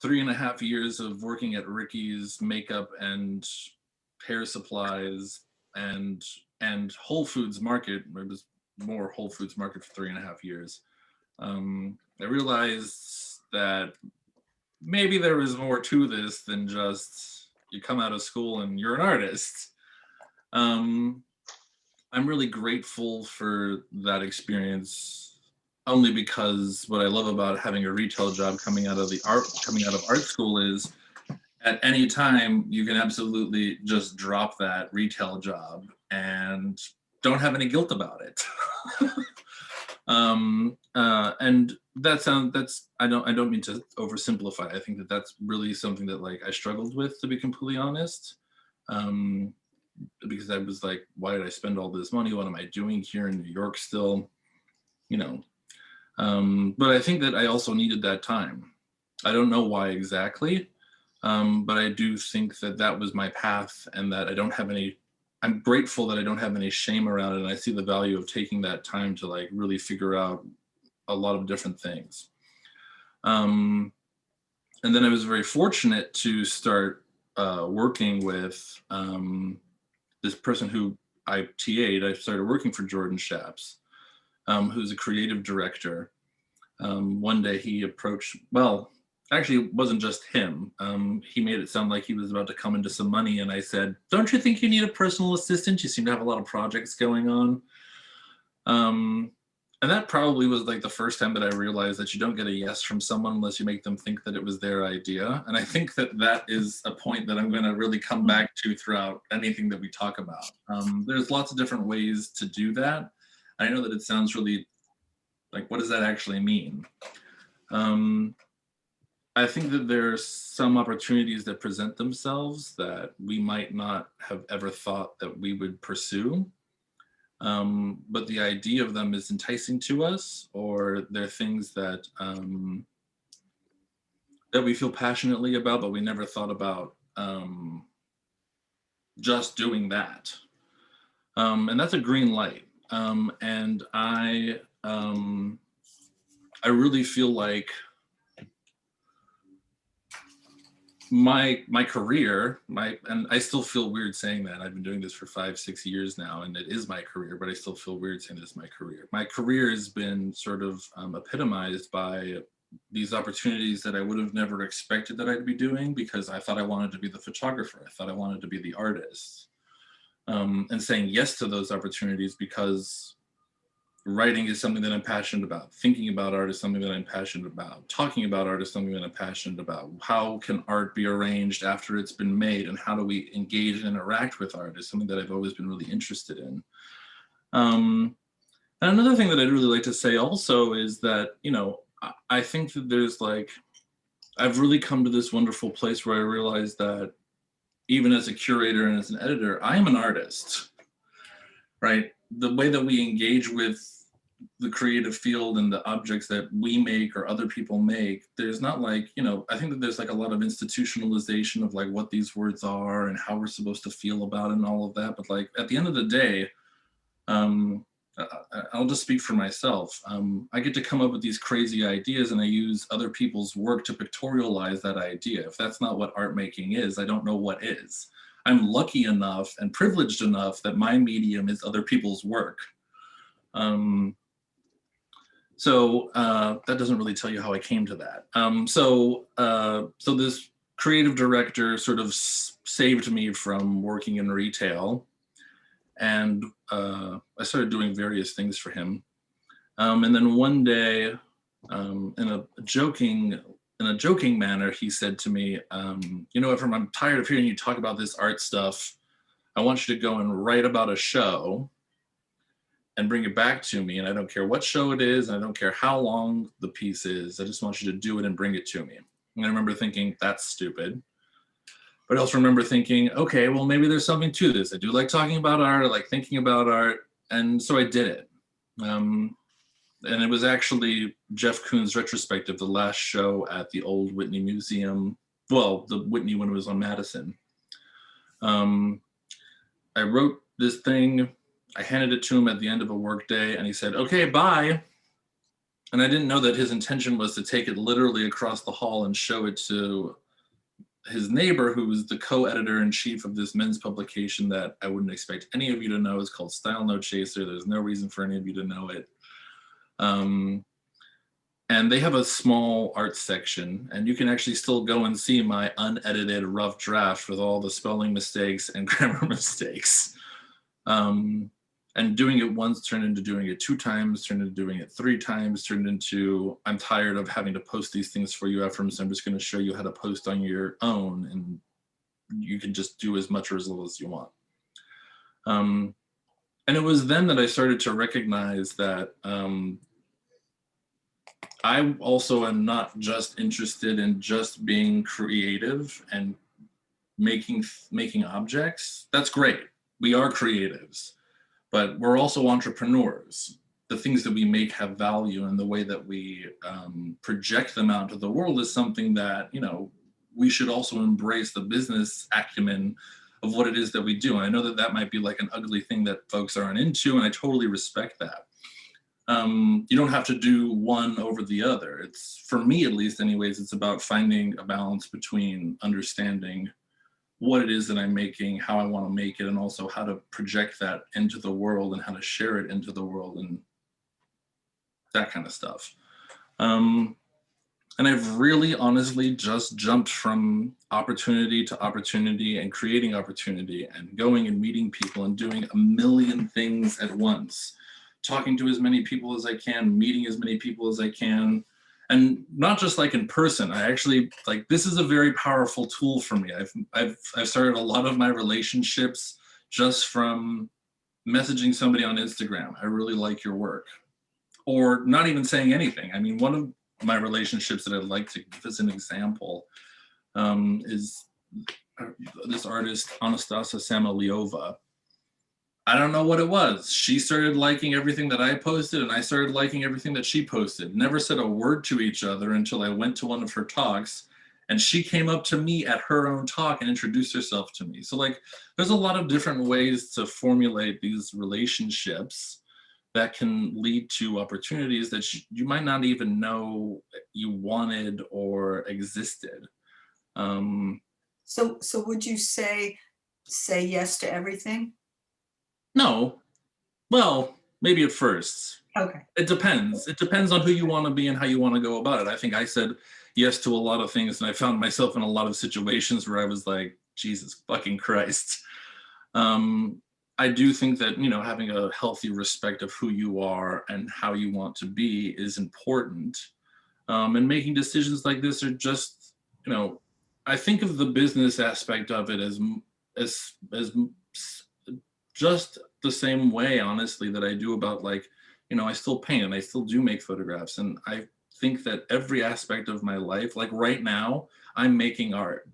3.5 years of working at Ricky's makeup and hair supplies and Whole Foods Market. It was more Whole Foods Market for 3.5 years. I realized that maybe there was more to this than just you come out of school and you're an artist. Um, I'm really grateful for that experience, only because what I love about having a retail job coming out of art school is at any time you can absolutely just drop that retail job and don't have any guilt about it. And that's I don't mean to oversimplify. I think that that's really something that like I struggled with, to be completely honest. Um, because I was like, why did I spend all this money? What am I doing here in New York still? You know. But I think that I also needed that time. I don't know why exactly, but I do think that that was my path, and that I don't have any. I'm grateful that I don't have any shame around it, and I see the value of taking that time to like really figure out a lot of different things. Um, and then I was very fortunate to start working with this person who I TA'd. I started working for Jordan Shaps, who's a creative director. One day he approached, well, actually, it wasn't just him. He made it sound like he was about to come into some money, and I said, "Don't you think you need a personal assistant? You seem to have a lot of projects going on." Um, and that probably was like the first time that I realized that you don't get a yes from someone unless you make them think that it was their idea. And I think that that is a point that I'm going to really come back to throughout anything that we talk about. There's lots of different ways to do that. I know that it sounds really like, what does that actually mean? Um, I think that there's some opportunities that present themselves that we might not have ever thought that we would pursue. But the idea of them is enticing to us, or they're things that we feel passionately about, but we never thought about just doing that. And that's a green light. And I really feel like my career, and I still feel weird saying that. I've been doing this for 5-6 years now, and it is my career, but I still feel weird saying this is my career. My career has been sort of epitomized by these opportunities that I would have never expected that I'd be doing, because I thought I wanted to be the photographer. I thought I wanted to be the artist. And saying yes to those opportunities because writing is something that I'm passionate about. Thinking about art is something that I'm passionate about. Talking about art is something that I'm passionate about. How can art be arranged after it's been made, and how do we engage and interact with art is something that I've always been really interested in. And another thing that I'd really like to say also is that, I think that there's like, I've really come to this wonderful place where I realize that even as a curator and as an editor, I am an artist, right? The way that we engage with the creative field and the objects that we make or other people make, there's not like, I think that there's like a lot of institutionalization of like what these words are and how we're supposed to feel about it and all of that. But like at the end of the day, I'll just speak for myself. I get to come up with these crazy ideas, and I use other people's work to pictorialize that idea. If that's not what art making is, I don't know what is. I'm lucky enough and privileged enough that my medium is other people's work. So that doesn't really tell you how I came to that. So this creative director sort of saved me from working in retail, and I started doing various things for him. And then one day, in a joking manner, he said to me, Efrem, I'm tired of hearing you talk about this art stuff. I want you to go and write about a show and bring it back to me. And I don't care what show it is, and I don't care how long the piece is. I just want you to do it and bring it to me. And I remember thinking, that's stupid. But I also remember thinking, okay, well, maybe there's something to this. I do like talking about art. I like thinking about art. And so I did it. And it was actually Jeff Koons' retrospective, the last show at the old Whitney Museum. Well, the Whitney when it was on Madison. I wrote this thing. I handed it to him at the end of a work day, and he said, okay, bye. And I didn't know that his intention was to take it literally across the hall and show it to his neighbor, who was the co-editor in chief of this men's publication that I wouldn't expect any of you to know. It's called Style No Chaser. There's no reason for any of you to know it. And they have a small art section, and you can actually still go and see my unedited rough draft with all the spelling mistakes and grammar mistakes. And doing it once turned into doing it 2 times, turned into doing it 3 times, turned into, I'm tired of having to post these things for you, Efrem, so I'm just going to show you how to post on your own, and you can just do as much or as little as you want. And it was then that I started to recognize that I also am not just interested in just being creative and making objects. That's great. We are creatives, but we're also entrepreneurs. The things that we make have value, and the way that we project them out to the world is something that, you know, we should also embrace the business acumen of what it is that we do. And I know that that might be like an ugly thing that folks aren't into, and I totally respect that. You don't have to do one over the other. It's, for me at least anyways, it's about finding a balance between understanding what it is that I'm making, how I want to make it, and also how to project that into the world and how to share it into the world and that kind of stuff. And I've really honestly just jumped from opportunity to opportunity and creating opportunity and going and meeting people and doing a million things at once, talking to as many people as I can, meeting as many people as I can. And not just like in person. I actually, like, this is a very powerful tool for me. I've started a lot of my relationships just from messaging somebody on Instagram. I really like your work. Or not even saying anything. I mean, one of my relationships that I'd like to give as an example is this artist, Anastasia Samoliova. I don't know what it was. She started liking everything that I posted, and I started liking everything that she posted. Never said a word to each other until I went to one of her talks, and she came up to me at her own talk and introduced herself to me. So, like, there's a lot of different ways to formulate these relationships that can lead to opportunities that you might not even know you wanted or existed. So would you say yes to everything? No, well, maybe at first. Okay. It depends. It depends on who you want to be and how you want to go about it. I think I said yes to a lot of things, and I found myself in a lot of situations where I was like, Jesus fucking Christ. I do think that, you know, having a healthy respect of who you are and how you want to be is important. And making decisions like this are just, you know, I think of the business aspect of it as just the same way, honestly, that I do about, like, you know, I still paint and I still do make photographs. And I think that every aspect of my life, like right now, I'm making art.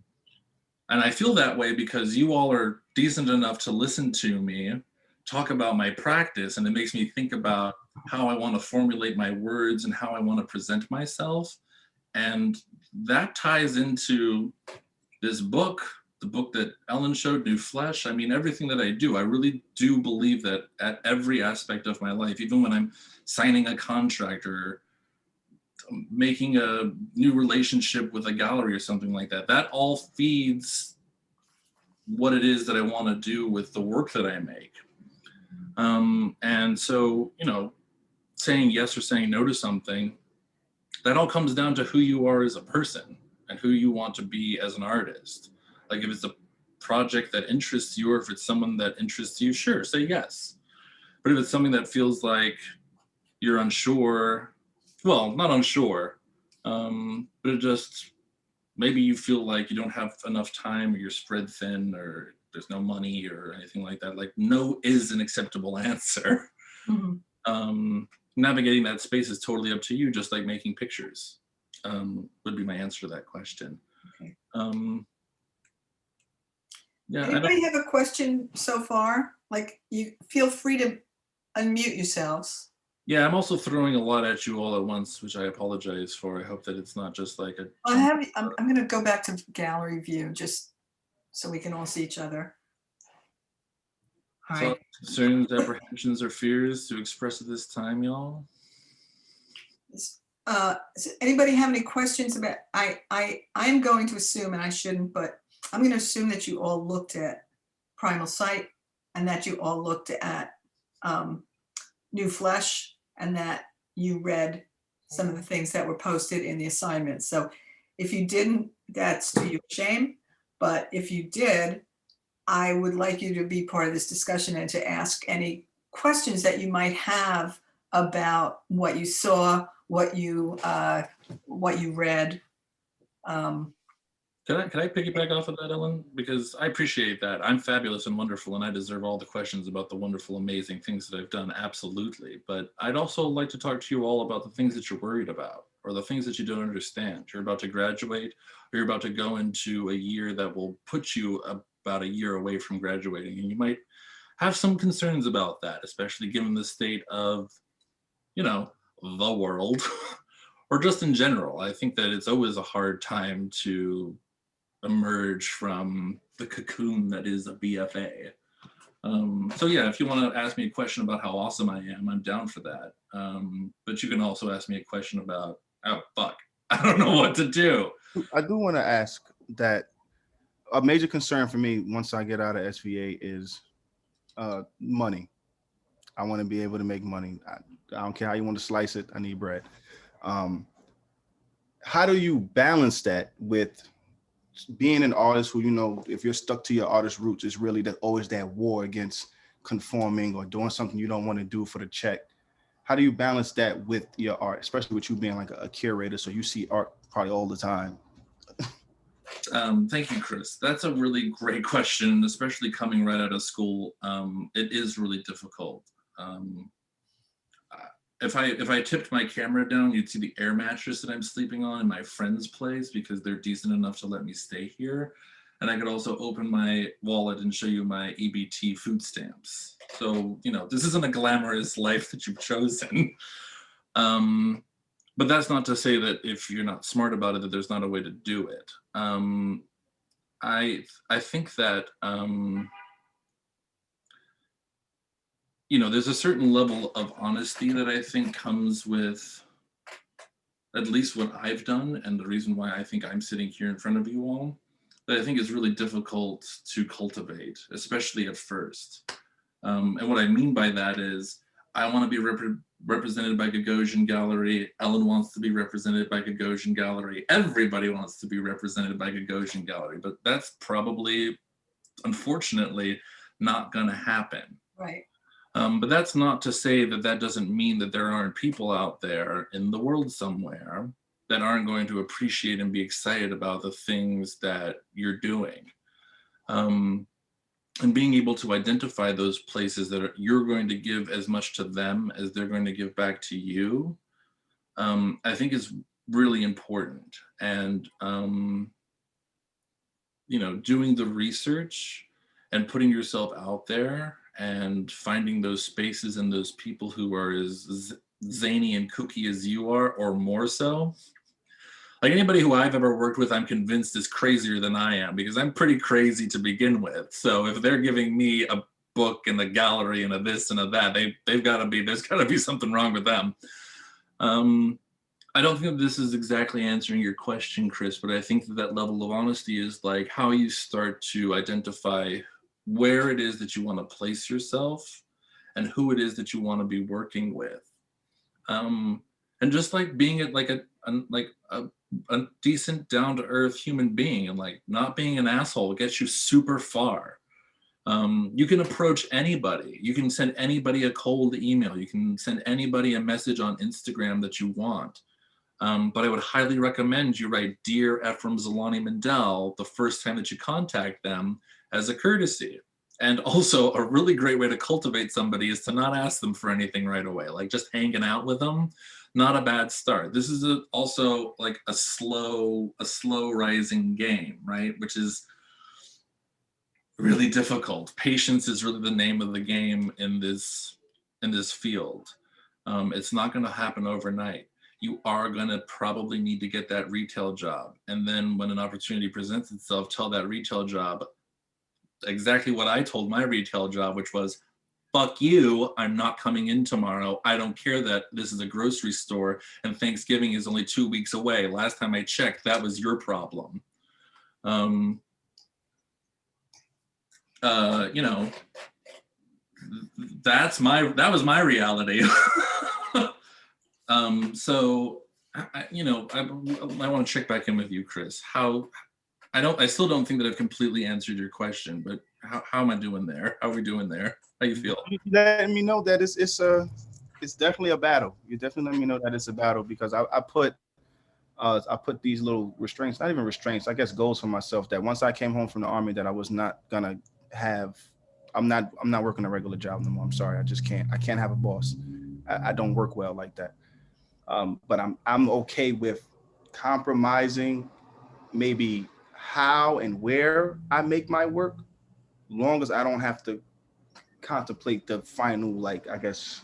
And I feel that way because you all are decent enough to listen to me talk about my practice. And it makes me think about how I want to formulate my words and how I want to present myself. And that ties into this book, the book that Ellen showed, New Flesh. I mean, everything that I do, I really do believe that at every aspect of my life, even when I'm signing a contract or making a new relationship with a gallery or something like that, that all feeds what it is that I want to do with the work that I make. And so, you know, saying yes or saying no to something, that all comes down to who you are as a person and who you want to be as an artist. Like, if it's a project that interests you, or if it's someone that interests you, sure, say yes. But if it's something that feels like you're unsure, well, not unsure, but it just, maybe you feel like you don't have enough time, or you're spread thin, or there's no money or anything like that, like, no is an acceptable answer. Mm-hmm. Navigating that space is totally up to you, just like making pictures, would be my answer to that question. Okay. Yeah. Anybody have a question so far? Like, you feel free to unmute yourselves. Yeah, I'm also throwing a lot at you all at once, which I apologize for. I hope that it's not just like a. I'm going to go back to gallery view just so we can all see each other. Concerns, apprehensions, or fears to express at this time, y'all? Does anybody have any questions about, I'm going to assume, and I shouldn't, but I'm going to assume that you all looked at Primal Sight and that you all looked at New Flesh and that you read some of the things that were posted in the assignments. So if you didn't, that's to your shame. But if you did, I would like you to be part of this discussion and to ask any questions that you might have about what you saw, what you read. Can I piggyback off of that, Ellen? Because I appreciate that. I'm fabulous and wonderful, and I deserve all the questions about the wonderful, amazing things that I've done. Absolutely. But I'd also like to talk to you all about the things that you're worried about, or the things that you don't understand. You're about to graduate, or you're about to go into a year that will put you about a year away from graduating, and you might have some concerns about that, especially given the state of, you know, the world, or just in general. I think that it's always a hard time to emerge from the cocoon that is a BFA. So yeah, if you want to ask me a question about how awesome I am, I'm down for that. But you can also ask me a question about, oh fuck, I don't know what to do. I do want to ask that a major concern for me once I get out of SVA is money. I want to be able to make money. I don't care how you want to slice it. I need bread. How do you balance that with being an artist who, you know, if you're stuck to your artist roots, it's really that always that war against conforming or doing something you don't want to do for the check. How do you balance that with your art, especially with you being like a curator, so you see art probably all the time? Thank you, Chris. That's a really great question, especially coming right out of school. It is really difficult. If I tipped my camera down, you'd see the air mattress that I'm sleeping on in my friend's place because they're decent enough to let me stay here. And I could also open my wallet and show you my EBT food stamps. So, you know, this isn't a glamorous life that you've chosen. But that's not to say that if you're not smart about it, that there's not a way to do it. I think that you know, there's a certain level of honesty that I think comes with at least what I've done, and the reason why I think I'm sitting here in front of you all, that I think is really difficult to cultivate, especially at first. And what I mean by that is, I want to be represented by Gagosian Gallery. Ellen wants to be represented by Gagosian Gallery. Everybody wants to be represented by Gagosian Gallery, but that's probably, unfortunately, not going to happen. Right. But that's not to say that that doesn't mean that there aren't people out there in the world somewhere that aren't going to appreciate and be excited about the things that you're doing. And being able to identify those places that you're going to give as much to them as they're going to give back to you, I think is really important. And, you know, doing the research and putting yourself out there and finding those spaces and those people who are as zany and kooky as you are, or more so. Like anybody who I've ever worked with, I'm convinced is crazier than I am, because I'm pretty crazy to begin with. So if they're giving me a book and a gallery and a this and a that, they've got to be, there's got to be something wrong with them. I don't think that this is exactly answering your question, Chris, but I think that that level of honesty is like how you start to identify where it is that you want to place yourself and who it is that you want to be working with. And just like being a decent, down-to-earth human being, and like not being an asshole gets you super far. You can approach anybody. You can send anybody a cold email. You can send anybody a message on Instagram that you want. But I would highly recommend you write Dear Efrem Zelony-Mindell the first time that you contact them, as a courtesy. And also a really great way to cultivate somebody is to not ask them for anything right away, like just hanging out with them. Not a bad start. This is also like a slow rising game, right? Which is really difficult. Patience is really the name of the game in this field. It's not going to happen overnight. You are going to probably need to get that retail job. And then when an opportunity presents itself, tell that retail job exactly what I told my retail job, which was, fuck you, I'm not coming in tomorrow. I don't care that this is a grocery store and Thanksgiving is only 2 weeks away. Last time I checked, that was your problem. You know, that was my reality. So I want to check back in with you, Chris. I still don't think that I've completely answered your question, but how am I doing there? How are we doing there? How you feel? You letting me know that it's definitely a battle. You definitely let me know that it's a battle, because I put these little restraints, not even restraints, I guess goals for myself, that once I came home from the army, that I was not gonna have. I'm not working a regular job no more. I'm sorry, I just can't. I can't have a boss. I don't work well like that. But I'm okay with compromising maybe how and where I make my work, long as I don't have to contemplate the final, like, I guess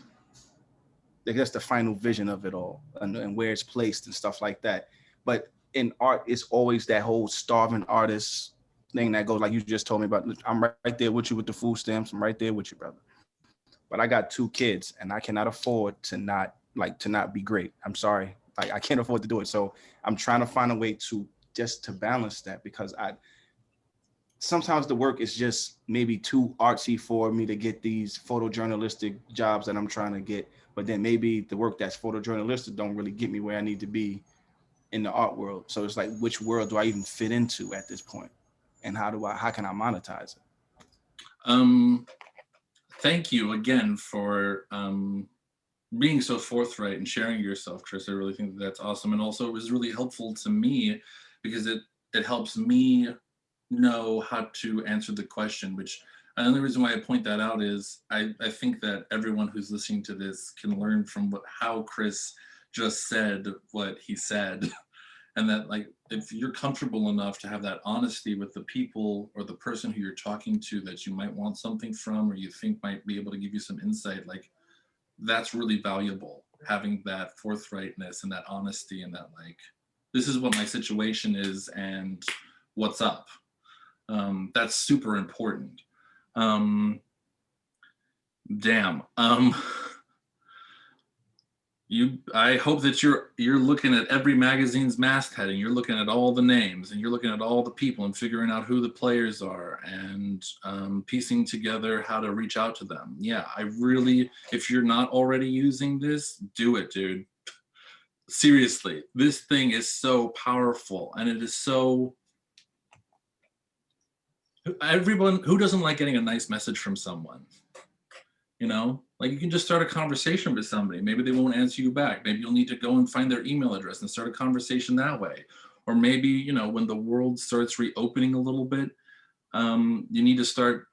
the final vision of it all, and where it's placed and stuff like that. But in art, it's always that whole starving artist thing that goes, like you just told me about. I'm right there with you with the food stamps. I'm right there with you, brother. But I got 2 kids, and I cannot afford to not be great. I'm sorry, like I can't afford to do it. So I'm trying to find a way to just to balance that, because sometimes the work is just maybe too artsy for me to get these photojournalistic jobs that I'm trying to get. But then maybe the work that's photojournalistic don't really get me where I need to be in the art world. So it's like, which world do I even fit into at this point? And how can I monetize it? Thank you again for being so forthright and sharing yourself, Chris. I really think that's awesome. And also it was really helpful to me because it helps me know how to answer the question, which another reason why I point that out is I think that everyone who's listening to this can learn from how Chris just said what he said. And that, like, if you're comfortable enough to have that honesty with the people or the person who you're talking to that you might want something from, or you think might be able to give you some insight, like, that's really valuable, having that forthrightness and that honesty and that, like, this is what my situation is and what's up. That's super important. Damn. I hope that you're looking at every magazine's masthead, and you're looking at all the names, and you're looking at all the people and figuring out who the players are, and piecing together how to reach out to them. Yeah, if you're not already using this, do it, dude. Seriously, this thing is so powerful, and it is so. Everyone who doesn't like getting a nice message from someone, like, you can just start a conversation with somebody. Maybe they won't answer you back. Maybe you'll need to go and find their email address and start a conversation that way. Or maybe, when the world starts reopening a little bit, you need to start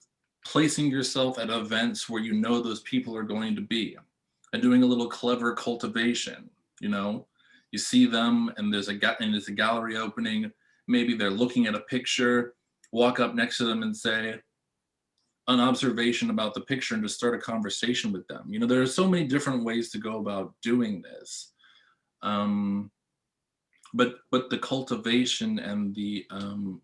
placing yourself at events where those people are going to be, and doing a little clever cultivation. You see them, and there's a gallery opening. Maybe they're looking at a picture. Walk up next to them and say an observation about the picture, and just start a conversation with them. There are so many different ways to go about doing this. But the cultivation and the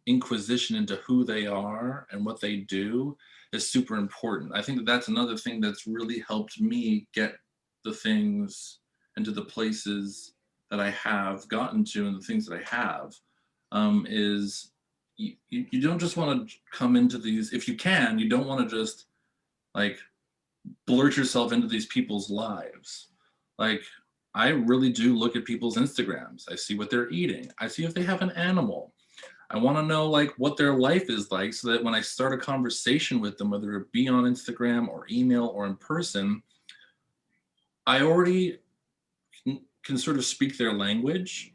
inquisition into who they are and what they do is super important. I think that's another thing that's really helped me get the things into the places that I have gotten to, and the things that I have, is you don't just want to come into these. If you can, you don't want to just, like, blurt yourself into these people's lives. Like, I really do look at people's Instagrams. I see what they're eating. I see if they have an animal. I want to know, like, what their life is like, so that when I start a conversation with them, whether it be on Instagram or email or in person, I already can sort of speak their language,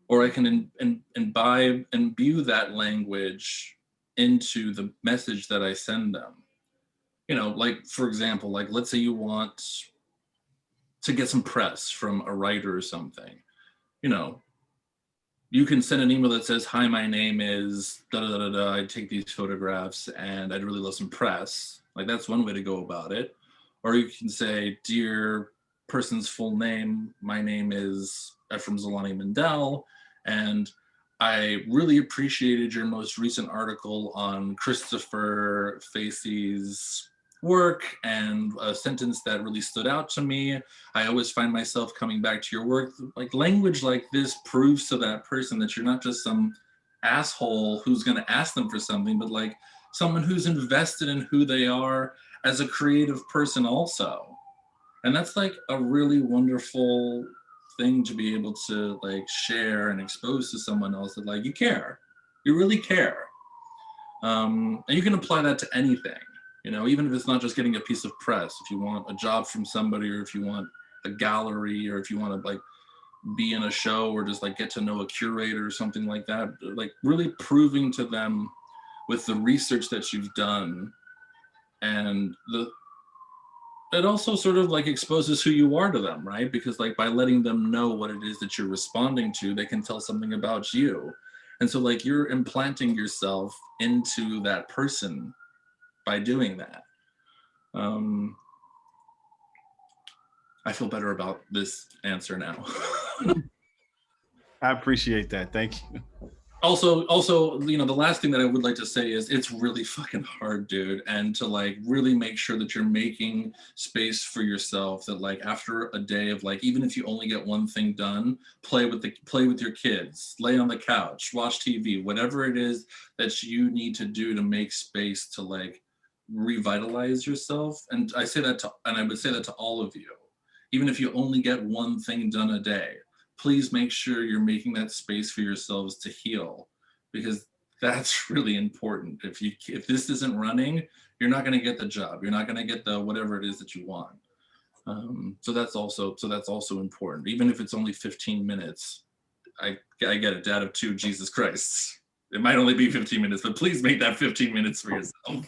or I can imbue that language into the message that I send them. Like, for example, like, let's say you want to get some press from a writer or something. You can send an email that says, "Hi, my name is da da da da. I take these photographs, and I'd really love some press." Like, that's one way to go about it. Or you can say, "Dear person's full name, my name is Efrem Zelony-Mindell, and I really appreciated your most recent article on Christopher Facey's work and a sentence that really stood out to me. I always find myself coming back to your work. Like language like this proves to that person that you're not just some asshole who's going to ask them for something, but like someone who's invested in who they are as a creative person also. And that's like a really wonderful thing to be able to like share and expose to someone else, that like you care, you really care. And you can apply that to anything, you know, even if it's not just getting a piece of press. If you want a job from somebody, or if you want a gallery, or if you want to like be in a show, or just like get to know a curator or something like that, like really proving to them with the research that you've done, and the it also sort of like exposes who you are to them, right? Because like by letting them know what it is that you're responding to, they can tell something about you. And so like you're implanting yourself into that person by doing that. I feel better about this answer now. I appreciate that. Thank you. Also, you know, the last thing that I would like to say is it's really fucking hard, dude. And to like really make sure that you're making space for yourself, that like after a day of like, even if you only get one thing done, play with your kids, lay on the couch, watch TV, whatever it is that you need to do to make space to like revitalize yourself. And I would say that to all of you. Even if you only get one thing done a day, please make sure you're making that space for yourselves to heal, because that's really important. If this isn't running, you're not going to get the job. You're not going to get the whatever it is that you want. So that's also important. Even if it's only 15 minutes, I get it. Dad of two, Jesus Christ. It might only be 15 minutes, but please make that 15 minutes for yourself.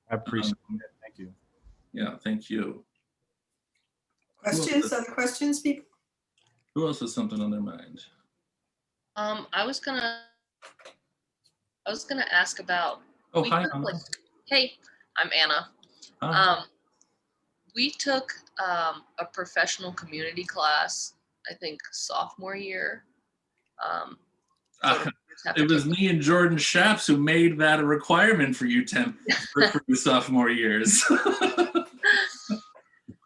I appreciate that. Thank you. Yeah, thank you. Questions, other questions, people? Who else has something on their mind? I was gonna ask about. Oh, hi, Anna. Hey, I'm Anna. Hi. We took a professional community class, I think sophomore year. It was me and Jordan Shaps who made that a requirement for you for your sophomore years.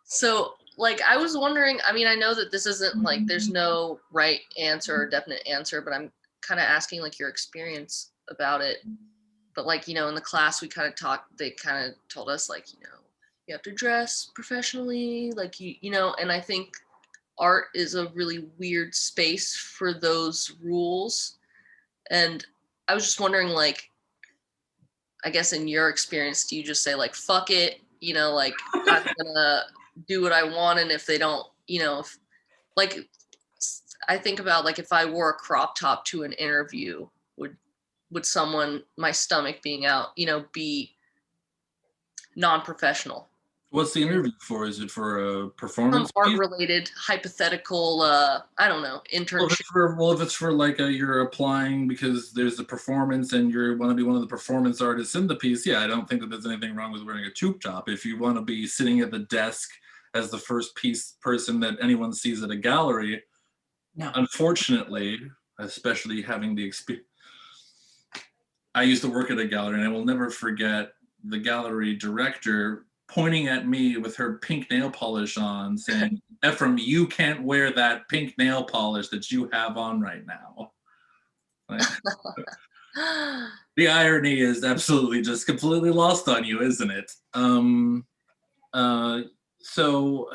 So, like, I was wondering, I mean, I know that this isn't like, there's no right answer or definite answer, but I'm kind of asking like your experience about it. But like, you know, in the class we kind of talked, they kind of told us like, you know, you have to dress professionally, like you know, and I think art is a really weird space for those rules. And I was just wondering, like, I guess in your experience, do you just say like, fuck it, you know, like I'm gonna do what I want, and if they don't, you know, if, like, I think about like if I wore a crop top to an interview, would someone, my stomach being out, you know, be non-professional? What's the interview for? Is it for a performance? Some art-related hypothetical, I don't know, internship. If it's for like you're applying because there's a performance and you want to be one of the performance artists in the piece, yeah, I don't think that there's anything wrong with wearing a tube top. If you want to be sitting at the desk as the first person that anyone sees at a gallery, No. Unfortunately, especially having the experience, I used to work at a gallery, and I will never forget the gallery director pointing at me with her pink nail polish on, saying, "Efrem, you can't wear that pink nail polish that you have on right now." Like, the irony is absolutely just completely lost on you, isn't it? So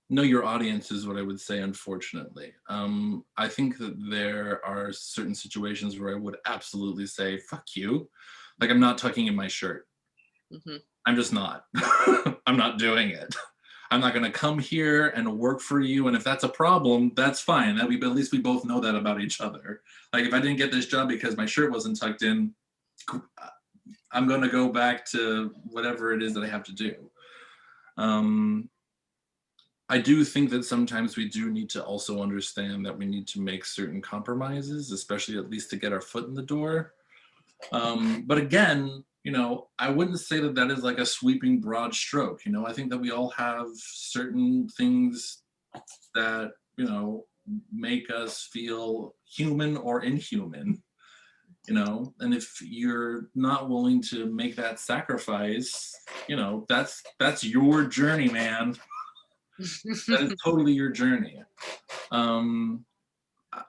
know your audience is what I would say, unfortunately. I think that there are certain situations where I would absolutely say, fuck you. Like, I'm not tucking in my shirt. Mm-hmm. I'm just not. I'm not doing it. I'm not going to come here and work for you. And if that's a problem, that's fine. But at least we both know that about each other. Like, if I didn't get this job because my shirt wasn't tucked in, I'm going to go back to whatever it is that I have to do. I do think that sometimes we do need to also understand that we need to make certain compromises, especially at least to get our foot in the door. But again, you know, I wouldn't say that that is like a sweeping broad stroke. You know, I think that we all have certain things that, you know, make us feel human or inhuman. you know, and if you're not willing to make that sacrifice, you know, that's your journey, man. That is totally your journey. um I,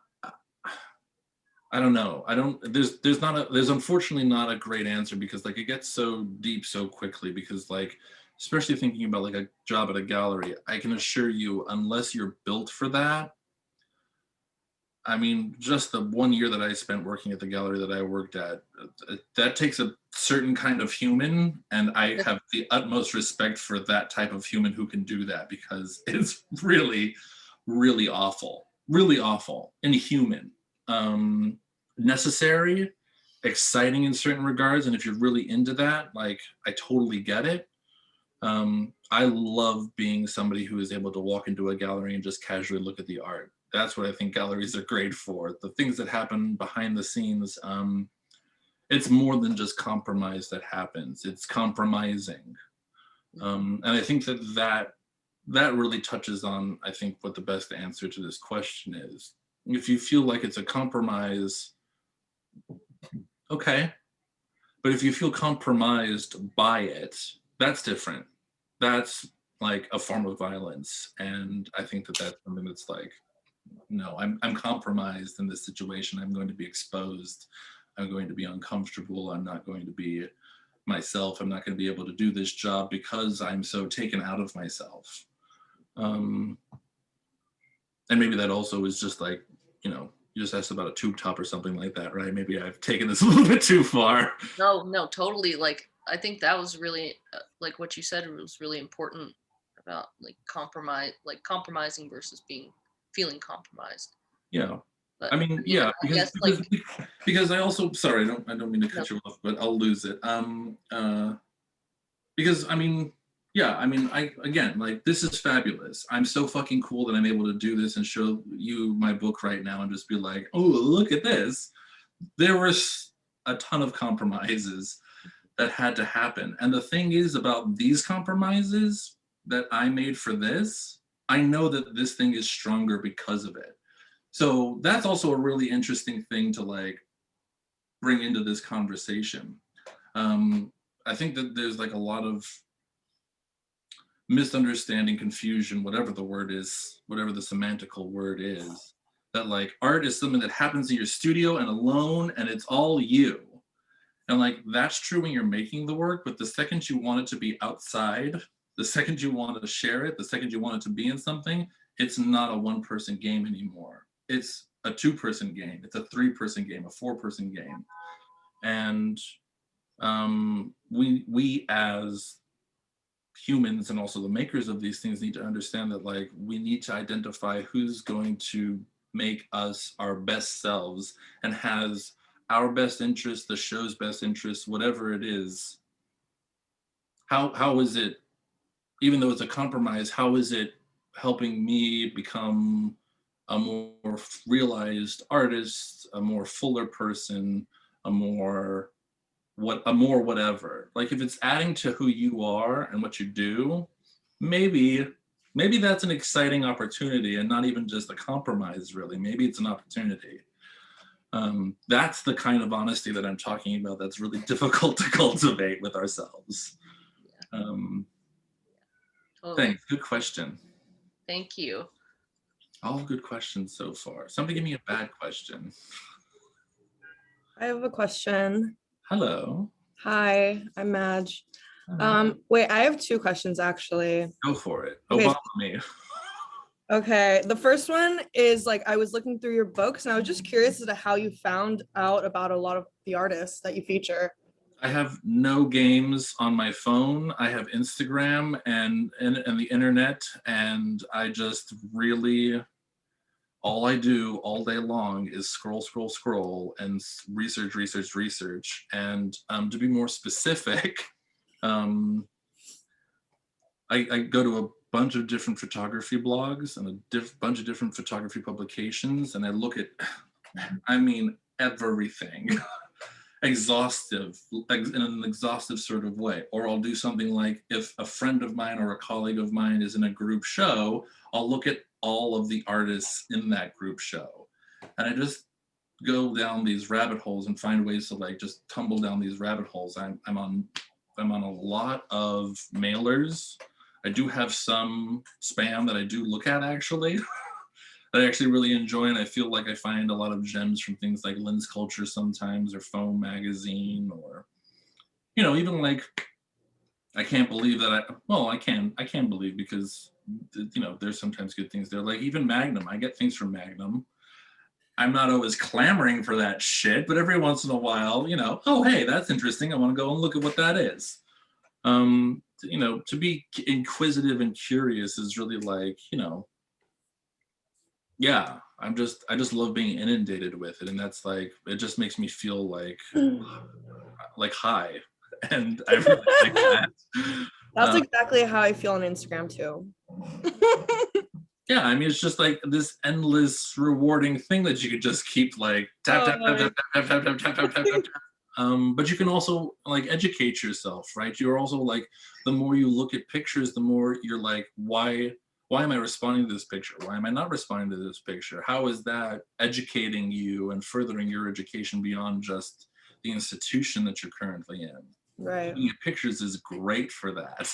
I don't know. I don't. There's unfortunately not a great answer, because like it gets so deep so quickly, because like, especially thinking about like a job at a gallery, I can assure you, unless you're built for that. I mean, just the 1 year that I spent working at the gallery that I worked at, that takes a certain kind of human, and I have the utmost respect for that type of human who can do that, because it's really, really awful, inhuman, necessary, exciting in certain regards, and if you're really into that, like, I totally get it. I love being somebody who is able to walk into a gallery and just casually look at the art. That's what I think galleries are great for. The things that happen behind the scenes, it's more than just compromise that happens. It's compromising. And I think that really touches on, I think, what the best answer to this question is. If you feel like it's a compromise, okay. But if you feel compromised by it, that's different. That's like a form of violence. And I think that that's something that's like, no, I'm compromised in this situation. I'm going to be exposed. I'm going to be uncomfortable. I'm not going to be myself. I'm not going to be able to do this job because I'm so taken out of myself. And maybe that also is just like, you know, you just asked about a tube top or something like that, right? Maybe I've taken this a little bit too far. No, totally. Like, I think that was really, like what you said was really important about like compromising versus feeling compromised. Yeah. But I mean, I yeah, guess like, because I also, sorry, I don't mean to cut no, you off, but I'll lose it. Because I mean, yeah, I mean, I again, like, this is fabulous. I'm so fucking cool that I'm able to do this and show you my book right now and just be like, oh, look at this. There was a ton of compromises that had to happen. And the thing is about these compromises that I made for this, I know that this thing is stronger because of it. So that's also a really interesting thing to like bring into this conversation. I think that there's like a lot of misunderstanding, confusion, whatever the word is, whatever the semantical word is, that like art is something that happens in your studio and alone, and it's all you. And like, that's true when you're making the work, but the second you want it to be outside, the second you want to share it, the second you want it to be in something, it's not a one-person game anymore. It's a two-person game. It's a three-person game, a four-person game. And we as humans and also the makers of these things need to understand that like we need to identify who's going to make us our best selves and has our best interest, the show's best interest, whatever it is. How is it, even though it's a compromise, how is it helping me become a more realized artist, a more fuller person, a more whatever. Like if it's adding to who you are and what you do, maybe that's an exciting opportunity and not even just a compromise, really. Maybe it's an opportunity. That's the kind of honesty that I'm talking about that's really difficult to cultivate with ourselves. totally. Thanks. Good question. Thank you. All good questions so far. Somebody give me a bad question. I have a question. Hello. Hi, I'm Madge. Wait, I have two questions actually. Go for it. Okay. Obama me. Okay, the first one is like I was looking through your books and I was just curious as to how you found out about a lot of the artists that you feature. I have no games on my phone. I have Instagram and the internet, and I just really, all I do all day long is scroll, and research. And to be more specific, I go to a bunch of different photography blogs and a bunch of different photography publications, and I look at, I mean, everything. Exhaustive, in an exhaustive sort of way. Or I'll do something like, if a friend of mine or a colleague of mine is in a group show, I'll look at all of the artists in that group show. And I just go down these rabbit holes and find ways to like just tumble down these rabbit holes. I'm on a lot of mailers. I do have some spam that I do look at actually. That I actually really enjoy, and I feel like I find a lot of gems from things like Lynn's Culture sometimes, or Foam Magazine, or even like I can't believe that I can believe because there's sometimes good things there. Like even Magnum, I get things from Magnum. I'm not always clamoring for that shit, but every once in a while, oh hey, that's interesting. I want to go and look at what that is. To be inquisitive and curious is really like, yeah, I just love being inundated with it, and that's like it just makes me feel like high, and I really like that. That's exactly how I feel on Instagram too. Yeah, I mean it's just like this endless rewarding thing that you could just keep like tap tap tap tap tap tap tap tap tap tap tap. But you can also like educate yourself, right? You're also like the more you look at pictures, the more you're like, why am I responding to this picture? Why am I not responding to this picture? How is that educating you and furthering your education beyond just the institution that you're currently in? Right. Looking at pictures is great for that.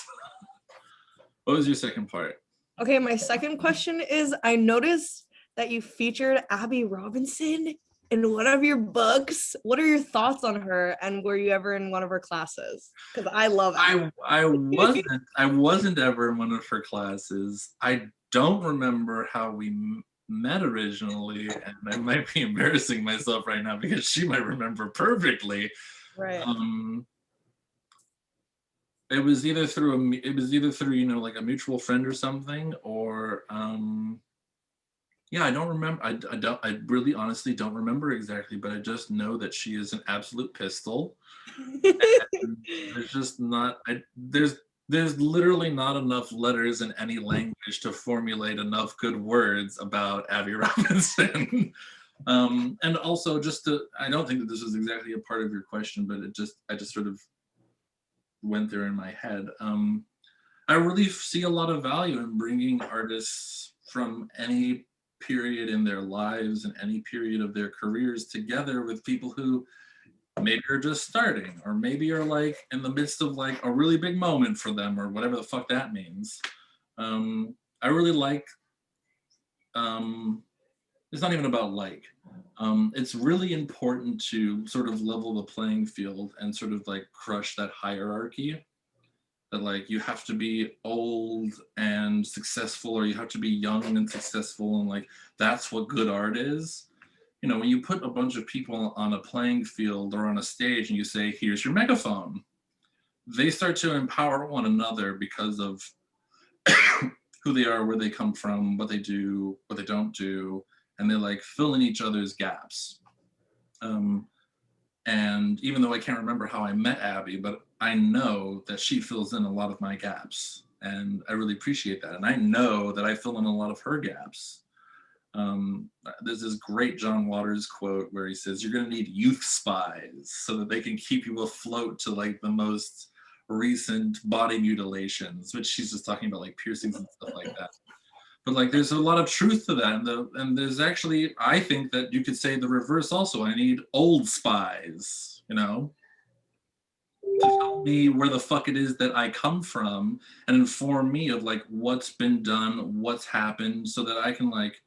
What was your second part? Okay, my second question is, I noticed that you featured Abby Robinson in one of your books. What are your thoughts on her, and were you ever in one of her classes? Because I love Abby. I wasn't ever in one of her classes. I don't remember how we met originally, and I might be embarrassing myself right now because she might remember perfectly. Right. It was either through like a mutual friend or something, or yeah, I don't remember. I really honestly don't remember exactly, but I just know that she is an absolute pistol. There's just not there's literally not enough letters in any language to formulate enough good words about Abby Robinson. And also I don't think that this was exactly a part of your question, but I just sort of went there in my head. I really see a lot of value in bringing artists from any period in their lives and any period of their careers together with people who maybe are just starting, or maybe are like in the midst of like a really big moment for them, or whatever the fuck that means. I really like, it's not even about like, it's really important to sort of level the playing field and sort of like crush that hierarchy that like you have to be old and successful, or you have to be young and successful, and like that's what good art is. When you put a bunch of people on a playing field or on a stage and you say, here's your megaphone, they start to empower one another because of who they are, where they come from, what they do, what they don't do, and they like fill in each other's gaps. And even though I can't remember how I met Abby, but I know that she fills in a lot of my gaps, and I really appreciate that. And I know that I fill in a lot of her gaps. There's this great John Waters quote where he says, you're going to need youth spies so that they can keep you afloat to like the most recent body mutilations, which she's just talking about like piercings and stuff like that. But like there's a lot of truth to that, and there's actually, I think that you could say the reverse also. I need old spies, to tell me where the fuck it is that I come from and inform me of like what's been done, what's happened, so that I can like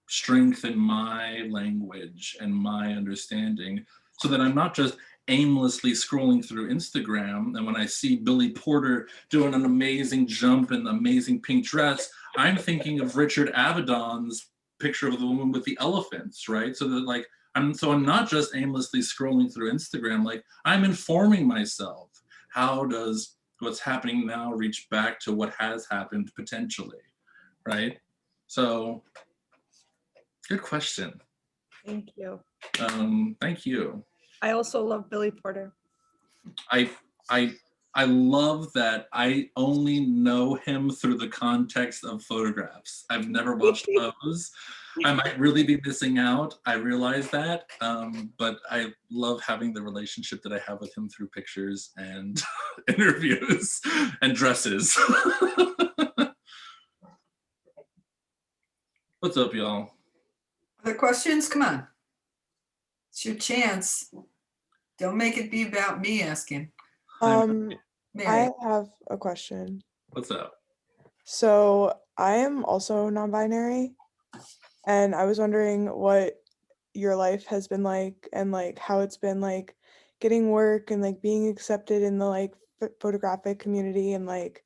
strengthen my language and my understanding, so that I'm not just aimlessly scrolling through Instagram, and when I see Billy Porter doing an amazing jump in an amazing pink dress, I'm thinking of Richard Avedon's picture of the woman with the elephants, right? So that like I'm not just aimlessly scrolling through Instagram, like I'm informing myself. How does what's happening now reach back to what has happened potentially, right? So good question. Thank you. Thank you. I also love Billy Porter. I love that I only know him through the context of photographs. I've never watched those. I might really be missing out. I realize that, but I love having the relationship that I have with him through pictures and interviews and dresses. What's up, y'all? Other questions? Come on. It's your chance. Don't make it be about me asking. Um, Mary. I have a question. What's up? So I am also non-binary, and I was wondering what your life has been like and like how it's been like getting work and like being accepted in the like photographic community and like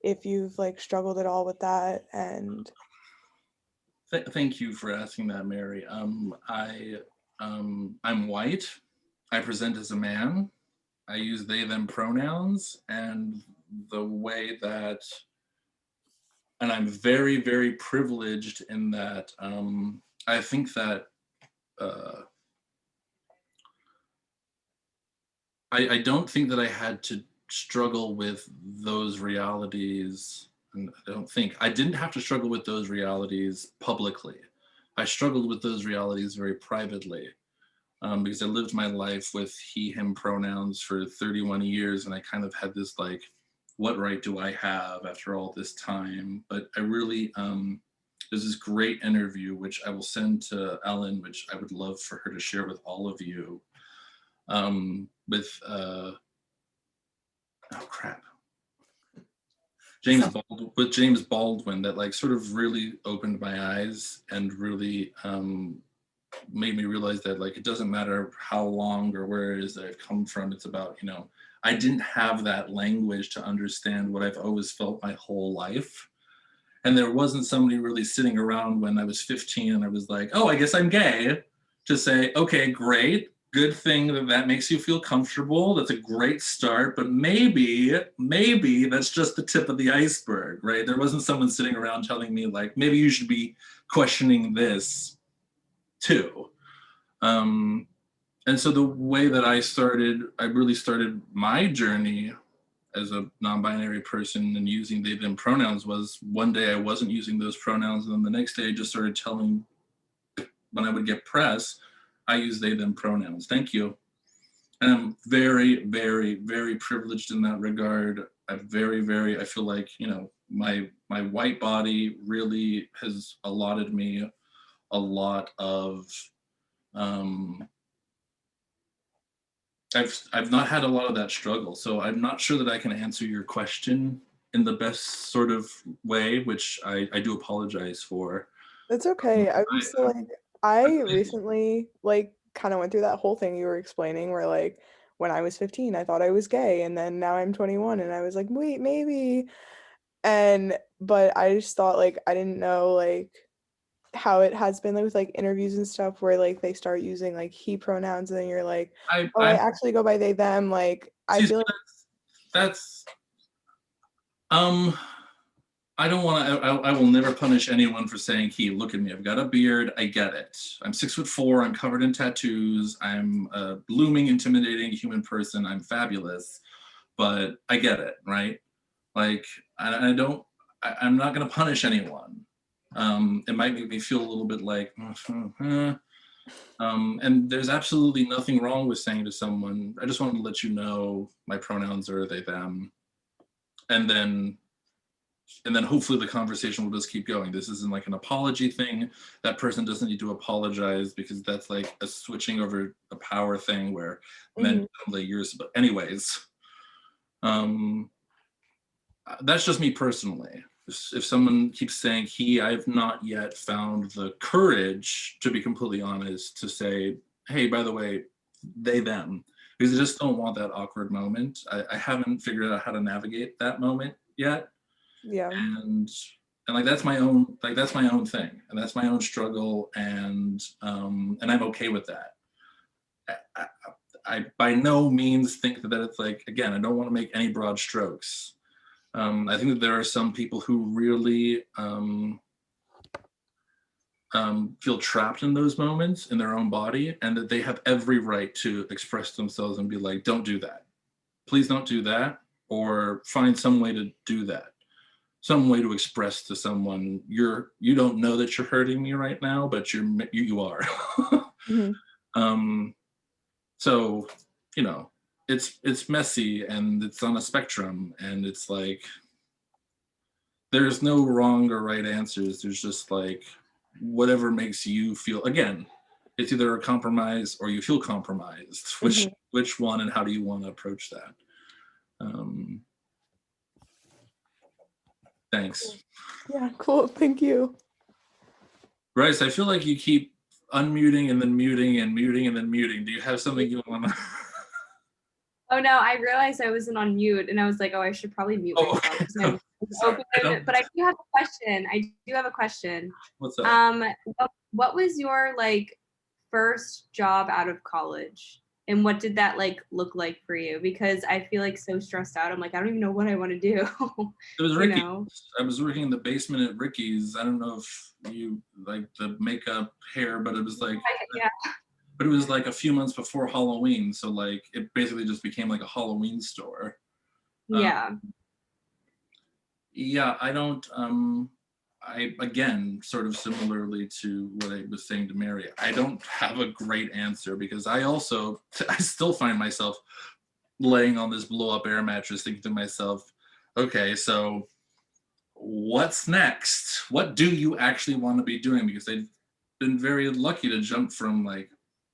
if you've like struggled at all with that and Thank you for asking that, Mary. I'm white. I present as a man. I use they them pronouns, and the way that, and I'm very, very privileged in that I think that I don't think that I had to struggle with those realities. And I didn't have to struggle with those realities publicly. I struggled with those realities very privately. Because I lived my life with he, him pronouns for 31 years. And I kind of had this like, what right do I have after all this time? But I really, there's this great interview, which I will send to Ellen, which I would love for her to share with all of you. With, oh crap. James Baldwin that like sort of really opened my eyes and really, made me realize that like it doesn't matter how long or where it is that I've come from. It's about, you know, I didn't have that language to understand what I've always felt my whole life. And there wasn't somebody really sitting around when I was 15 and I was like, oh, I guess I'm gay, to say, okay, great, good thing that makes you feel comfortable. That's a great start, but maybe that's just the tip of the iceberg, right? There wasn't someone sitting around telling me like, maybe you should be questioning this too. And so the way that I really started my journey as a non-binary person and using they them pronouns was one day I wasn't using those pronouns, and then the next day I just started telling, when I would get press, I use they them pronouns. Thank you. And I'm very, very, very privileged in that regard. I feel like, you know, my white body really has allotted me a lot of I've not had a lot of that struggle, so I'm not sure that I can answer your question in the best sort of way, which I do apologize for. it's okay. I was so like I I- recently like kind of went through that whole thing you were explaining where like when I was 15 I thought I was gay and then now I'm 21 and I was like wait maybe and but I just thought like I didn't know like how it has been like with like interviews and stuff where like they start using like he pronouns and then you're like oh I I'm actually go by they them like I excuse feel me, like that's I don't want to. I will never punish anyone for saying he. Look at me. I've got a beard. I get it. I'm 6'4". I'm covered in tattoos. I'm a blooming, intimidating human person. I'm fabulous, but I get it, right? Like I don't. I'm not going to punish anyone. It might make me feel a little bit like, and there's absolutely nothing wrong with saying to someone, I just wanted to let you know my pronouns are they, them. And then hopefully the conversation will just keep going. This isn't like an apology thing. That person doesn't need to apologize because that's like a switching over a power thing where men don't lay years. But anyways, that's just me personally. If someone keeps saying he, I've not yet found the courage, to be completely honest, to say, hey, by the way, they, them, because I just don't want that awkward moment. I haven't figured out how to navigate that moment yet. yeah And like that's my own thing, and that's my own struggle, and I'm okay with that. I by no means think that it's like, again, I don't want to make any broad strokes. I think that there are some people who really feel trapped in those moments in their own body, and that they have every right to express themselves and be like, don't do that. Please don't do that, or find some way to do that. Some way to express to someone, you don't know that you're hurting me right now, but you are. So, you know, it's messy and it's on a spectrum, and it's like there's no wrong or right answers. There's just like whatever makes you feel. Again, it's either a compromise or you feel compromised. Which one, and how do you want to approach that? Thanks. Yeah, cool. Thank you. Bryce, I feel like you keep unmuting and then muting and muting and then muting. Do you have something you want to? Oh no, I realized I wasn't on mute, and I was like, oh, I should probably mute myself. Okay. I'm Sorry, but I do have a question. What's up? What was your like first job out of college? And what did that like look like for you? Because I feel like so stressed out. I'm like, I don't even know what I want to do. It was you Ricky's. know? I was working in the basement at Ricky's. I don't know if you like the makeup, hair, but it was like, Yeah. but it was like a few months before Halloween. So like it basically just became like a Halloween store. Yeah. Yeah, I don't, I, again, sort of similarly to what I was saying to Mary, I don't have a great answer because I still find myself laying on this blow up air mattress thinking to myself, okay, so what's next? What do you actually want to be doing? Because I've been very lucky to jump from like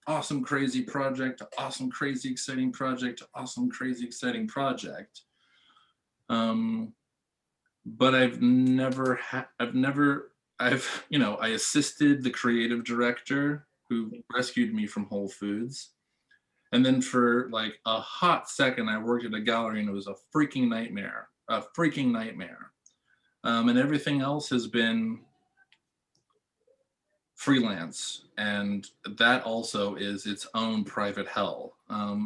awesome, crazy project to awesome, crazy, exciting project to awesome, crazy, exciting project. But I assisted the creative director who rescued me from Whole Foods. And then for like a hot second, I worked at a gallery and it was a freaking nightmare. And everything else has been freelance. And that also is its own private hell.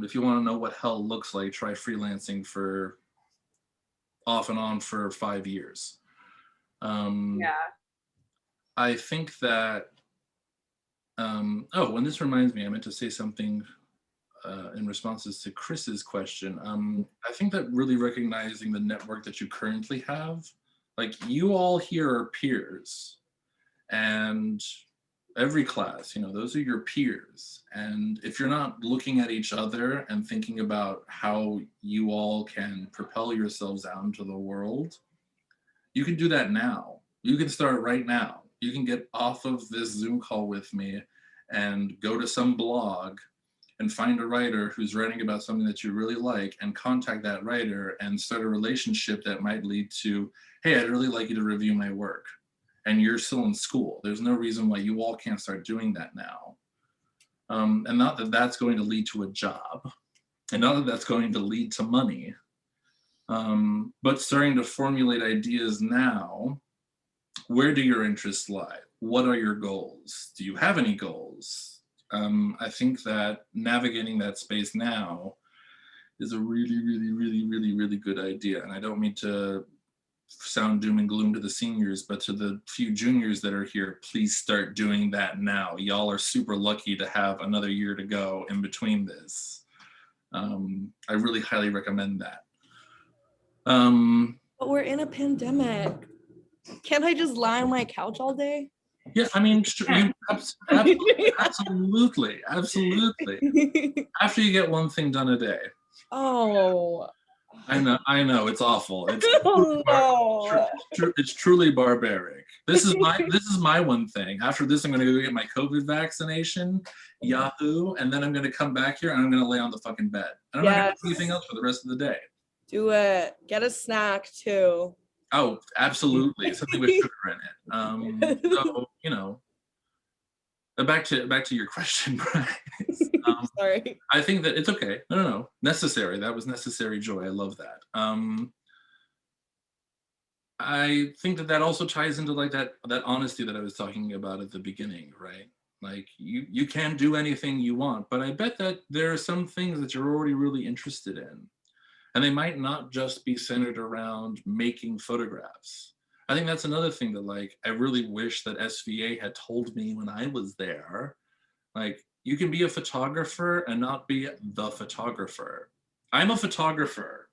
If you want to know what hell looks like, try freelancing for off and on for 5 years. Yeah. I think that, and this reminds me, I meant to say something in responses to Chris's question. I think that really recognizing the network that you currently have, like you all here are peers, and every class, those are your peers. And if you're not looking at each other and thinking about how you all can propel yourselves out into the world, you can do that now. You can start right now. You can get off of this Zoom call with me and go to some blog and find a writer who's writing about something that you really like and contact that writer and start a relationship that might lead to, hey, I'd really like you to review my work. And you're still in school. There's no reason why you all can't start doing that now. And not that that's going to lead to a job, and not that that's going to lead to money, but starting to formulate ideas now. Where do your interests lie? What are your goals? Do you have any goals? I think that navigating that space now is a really, really, really, really, really good idea. And I don't mean to sound doom and gloom to the seniors, but to the few juniors that are here, please start doing that now. Y'all are super lucky to have another year to go in between this. I really highly recommend that. But we're in a pandemic. Can't I just lie on my couch all day? Yeah, I mean, absolutely. After you get one thing done a day. Oh. I know, it's awful. No. It's truly barbaric. This is my one thing. After this, I'm going to go get my COVID vaccination, Yahoo, and then I'm going to come back here and I'm going to lay on the fucking bed. And I'm not going to do anything else for the rest of the day. Do it. Get a snack too. Oh, absolutely. Something with sugar in it. So, back to your question, Bryce. Sorry. I think that it's okay. No. Necessary. That was necessary joy. I love that. I think that also ties into like that honesty that I was talking about at the beginning, right? Like you can do anything you want, but I bet that there are some things that you're already really interested in. And they might not just be centered around making photographs. I think that's another thing that like I really wish that SVA had told me when I was there. Like, you can be a photographer and not be the photographer. I'm a photographer.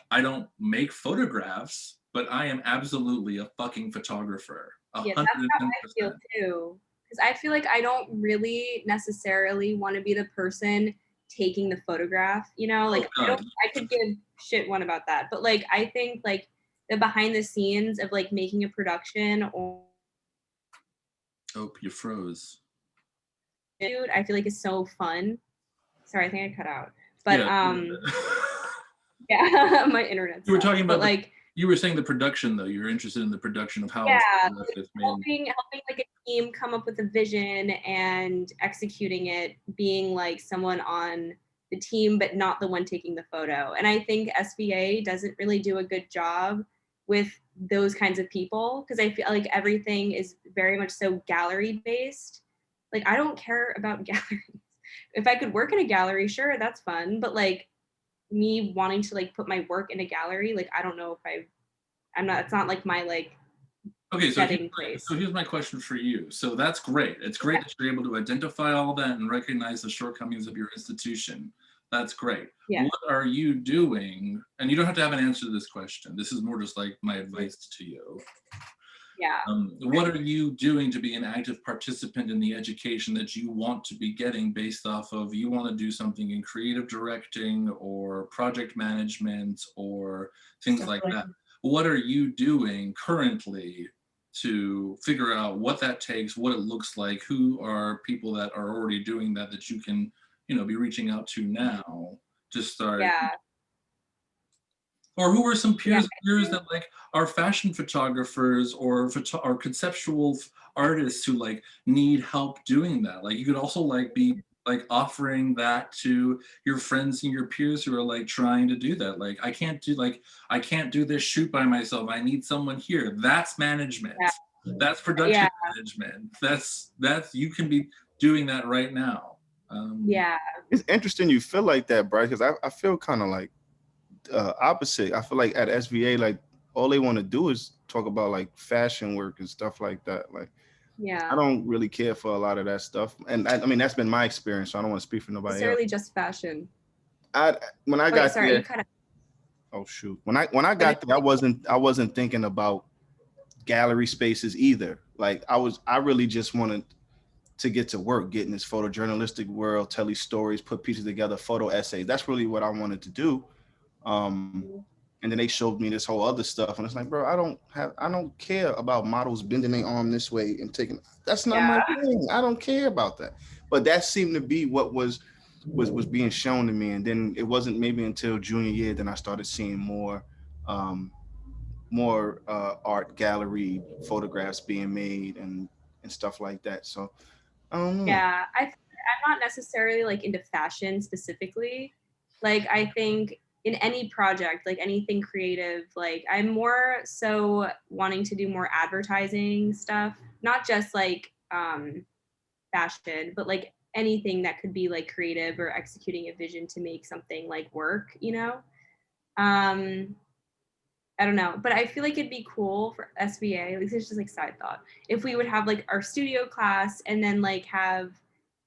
I don't make photographs, but I am absolutely a fucking photographer. Yeah, that's how I feel too. Because I feel like I don't really necessarily want to be the person taking the photograph, like I could give shit one about that. But like I think like the behind the scenes of like making a production or you froze. dude, I feel like is so fun. Sorry, I think I cut out. But Yeah. yeah, my internet. You were talking about like you were saying the production though. You're interested in the production of how yeah, it's made. helping like a team come up with a vision and executing it, being like someone on the team but not the one taking the photo. And I think SVA doesn't really do a good job with those kinds of people, because I feel like everything is very much so gallery based. Like I don't care about galleries. If I could work in a gallery, sure, that's fun, but like me wanting to like put my work in a gallery, like I don't know if I'm not, it's not like my like Okay, so setting place. here's my question for you. So that's great. It's great that you're able to identify all that and recognize the shortcomings of your institution. That's great. Yeah. What are you doing? And you don't have to have an answer to this question. This is more just like my advice to you. Yeah. What are you doing to be an active participant in the education that you want to be getting based off of you want to do something in creative directing or project management or things like that? What are you doing currently to figure out what that takes, what it looks like, who are people that are already doing that that you can, you know, be reaching out to now to start? Yeah. Or who are some peers of yours that like are fashion photographers or conceptual artists who like need help doing that? Like you could also like be like offering that to your friends and your peers who are like trying to do that. Like I can't do this shoot by myself. I need someone here. That's management. Yeah. That's production management. That's you can be doing that right now. Yeah. It's interesting you feel like that, Bryce, because I feel kind of like opposite. I feel like at SVA, like all they want to do is talk about like fashion work and stuff like that. Like, Yeah. I don't really care for a lot of that stuff. And I mean, that's been my experience. So I don't want to speak for nobody Necessarily else. just fashion. When I got sorry, there, you cut out. oh shoot. When I got there, I wasn't thinking about gallery spaces either. Like I really just wanted to get to work, get in this photojournalistic world, tell these stories, put pieces together, photo essays. That's really what I wanted to do. And then they showed me this whole other stuff, and it's like, bro, I don't care about models bending their arm this way and taking. That's not my thing. I don't care about that. But that seemed to be what was being shown to me. And then it wasn't maybe until junior year then I started seeing more art gallery photographs being made and stuff like that. So I don't know. Yeah, I'm not necessarily like into fashion specifically. Like I think in any project, like anything creative, like I'm more so wanting to do more advertising stuff, not just like fashion, but like anything that could be like creative or executing a vision to make something like work, you know? I don't know, but I feel like it'd be cool for SVA, at least it's just like side thought, if we would have like our studio class and then like have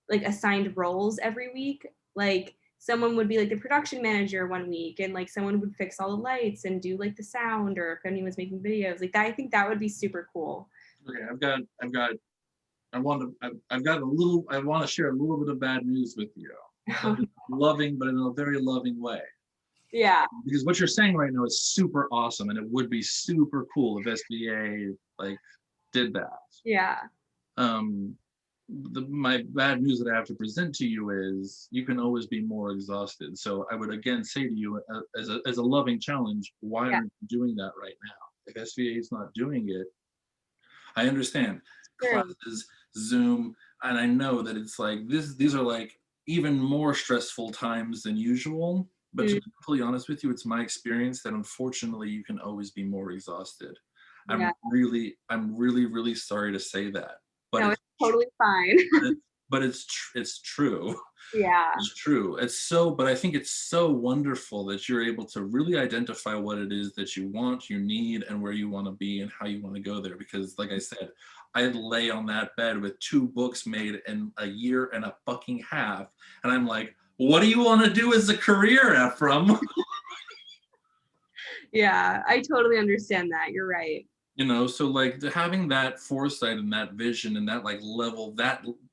like assigned roles every week. Like someone would be like the production manager one week and like someone would fix all the lights and do like the sound, or if anyone's making videos like that. I think that would be super cool. Okay, I want to share a little bit of bad news with you. Loving, but in a very loving way. Yeah. Because what you're saying right now is super awesome, and it would be super cool if SBA like did that. Yeah. My bad news that I have to present to you is you can always be more exhausted. So I would again say to you as a loving challenge, why aren't you doing that right now? If SVA is not doing it, I understand classes, Zoom, and I know that it's like these are like even more stressful times than usual. But to be completely honest with you, it's my experience that unfortunately you can always be more exhausted. I'm really, really sorry to say that. But no, it's totally fine. but it's true. Yeah. It's true. But I think it's so wonderful that you're able to really identify what it is that you want, you need, and where you want to be and how you want to go there. Because like I said, I lay on that bed with 2 books made in a year and a fucking half. And I'm like, what do you want to do as a career, Efrem? Yeah, I totally understand that. You're right. You know, so like having that foresight and that vision and that like level,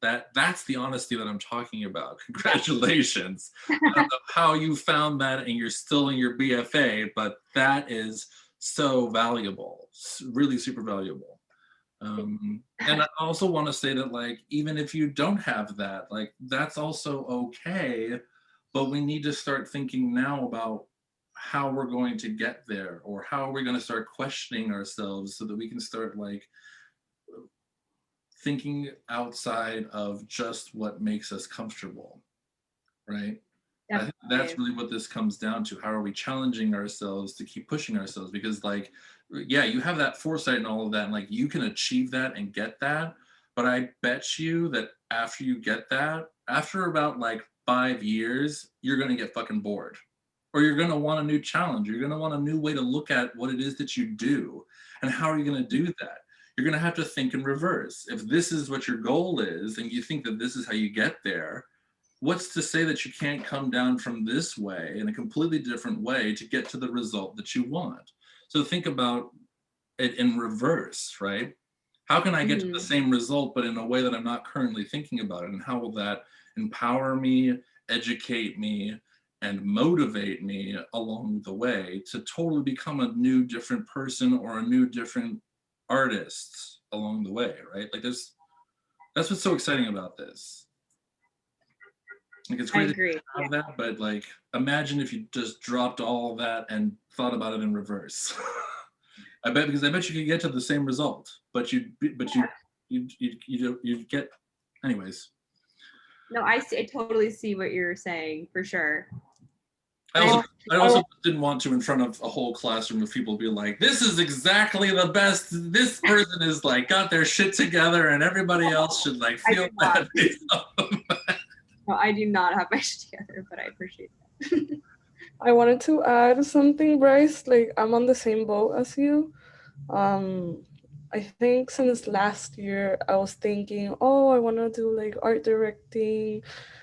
that's the honesty that I'm talking about. Congratulations. I don't know how you found that and you're still in your BFA, but that is so valuable, really super valuable. And I also want to say that, like, even if you don't have that, like, that's also okay, but we need to start thinking now about how we're going to get there, or how we're going to start questioning ourselves so that we can start, like, thinking outside of just what makes us comfortable, right? I think that's really what this comes down to. How are we challenging ourselves to keep pushing ourselves? Because, like, yeah, you have that foresight and all of that, and like you can achieve that and get that. But I bet you that after you get that, after about like 5 years, you're gonna get fucking bored. Or you're gonna want a new challenge. You're gonna want a new way to look at what it is that you do. And how are you gonna do that? You're gonna have to think in reverse. If this is what your goal is, and you think that this is how you get there, what's to say that you can't come down from this way in a completely different way to get to the result that you want? So think about it in reverse, right? How can I get to the same result, but in a way that I'm not currently thinking about it? And how will that empower me, educate me, and motivate me along the way to totally become a new, different person, or a new, different artist along the way, right? Like, that's what's so exciting about this. Like, it's I great agree. to have that, but like, imagine if you just dropped all of that and thought about it in reverse. I bet you could get to the same result, but you'd get, anyways. No, I see. I totally see what you're saying for sure. I also didn't want to, in front of a whole classroom of people, be like, "This is exactly the best. This person is like got their shit together, and everybody else should like feel bad." No, I do not have my shit together, but I appreciate that. I wanted to add something, Bryce. Like, I'm on the same boat as you. I think since last year, I was thinking, oh, I want to do like art directing.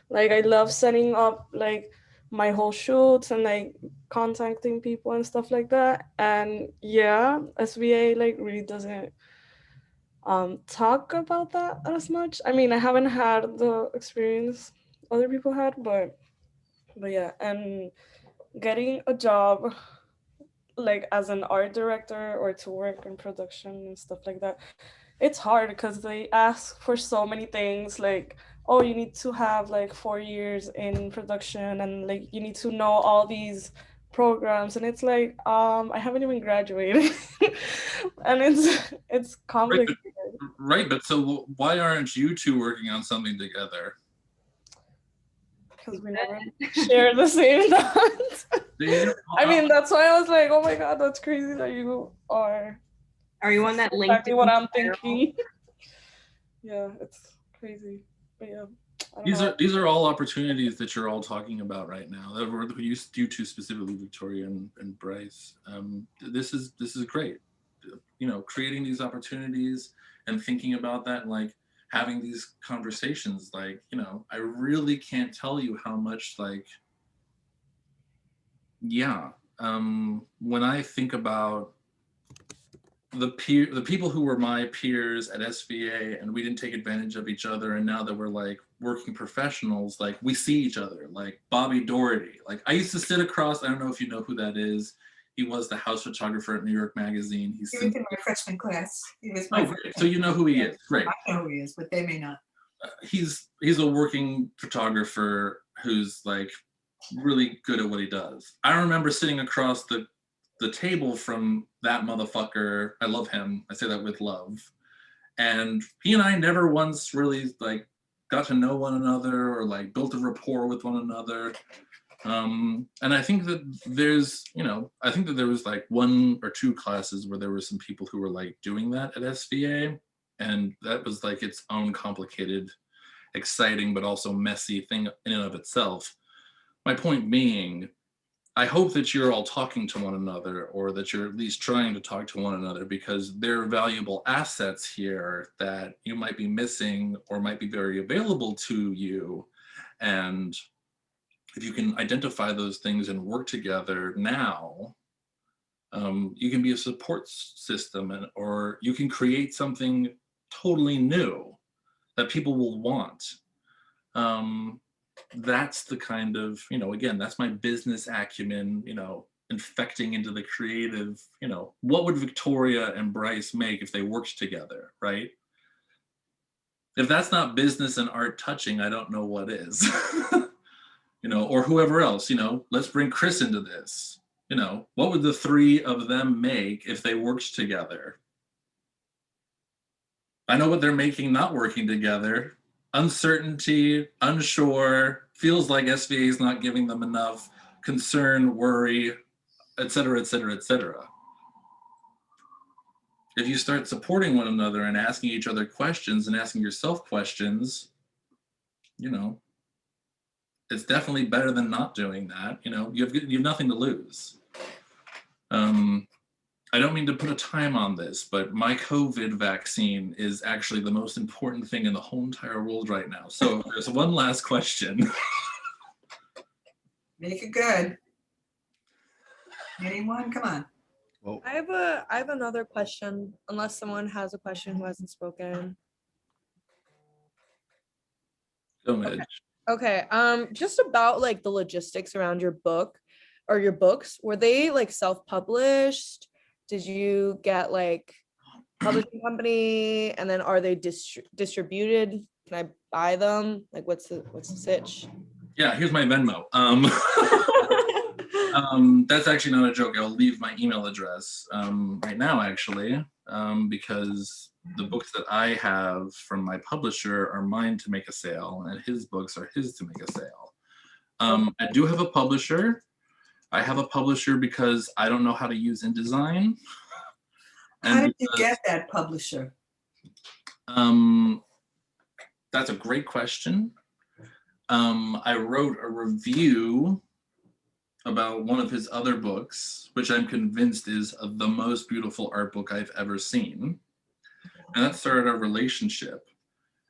Like, I love setting up like my whole shoots and like contacting people and stuff like that. And yeah, SVA like really doesn't talk about that as much. I mean, I haven't had the experience other people had, but yeah, and getting a job like as an art director or to work in production and stuff like that, it's hard because they ask for so many things, like, oh, you need to have like 4 years in production and like you need to know all these programs, and it's like I haven't even graduated. And it's complicated. Right, but so why aren't you two working on something together? Because we never share the same thoughts. I mean, that's why I was like, oh my god, that's crazy that you are. Are you on that LinkedIn? Exactly what I'm thinking. Yeah, it's crazy. But yeah, these are all opportunities that you're all talking about right now. That were you two specifically, Victoria and Bryce. This is great. You know, creating these opportunities and thinking about that, and like having these conversations. Like, you know, I really can't tell you how much, like, yeah. When I think about the people who were my peers at SVA, and we didn't take advantage of each other, and now that we're like working professionals, like we see each other, like Bobby Doherty. Like, I used to sit across, I don't know if you know who that is. He was the house photographer at New York Magazine. He was in my freshman class. He was my great. So you know who he is. Great. I know who he is, but they may not. He's a working photographer who's like really good at what he does. I remember sitting across the table from that motherfucker. I love him. I say that with love. And he and I never once really like got to know one another or like built a rapport with one another. And I think that there's, you know, I think that there was like 1 or 2 classes where there were some people who were like doing that at SVA. And that was like its own complicated, exciting, but also messy thing in and of itself. My point being, I hope that you're all talking to one another, or that you're at least trying to talk to one another, because there are valuable assets here that you might be missing or might be very available to you. And if you can identify those things and work together now, you can be a support system, or you can create something totally new that people will want. That's the kind of, you know, again, that's my business acumen, you know, infecting into the creative, what would Victoria and Bryce make if they worked together, right? If that's not business and art touching, I don't know what is. Or whoever else, let's bring Chris into this. What would the three of them make if they worked together? I know what they're making not working together. Uncertainty, unsure, feels like SVA is not giving them enough, concern, worry, etc., etc., etc. If you start supporting one another and asking each other questions and asking yourself questions, it's definitely better than not doing that. You have nothing to lose. I don't mean to put a time on this, but my COVID vaccine is actually the most important thing in the whole entire world right now. So there's one last question. Make it good. Anyone? Come on. Well, I have another question, unless someone has a question who hasn't spoken. Go, Midge. Okay, just about like the logistics around your book or your books, were they like self-published? Did you get like publishing company, and then are they distributed? Can I buy them? Like what's the sitch? Yeah, here's my Venmo. That's actually not a joke. I'll leave my email address right now, actually, because the books that I have from my publisher are mine to make a sale, and his books are his to make a sale. I do have a publisher. I have a publisher because I don't know how to use InDesign. How did you get that publisher? That's a great question. I wrote a review about one of his other books, which I'm convinced is the most beautiful art book I've ever seen. And that started our relationship.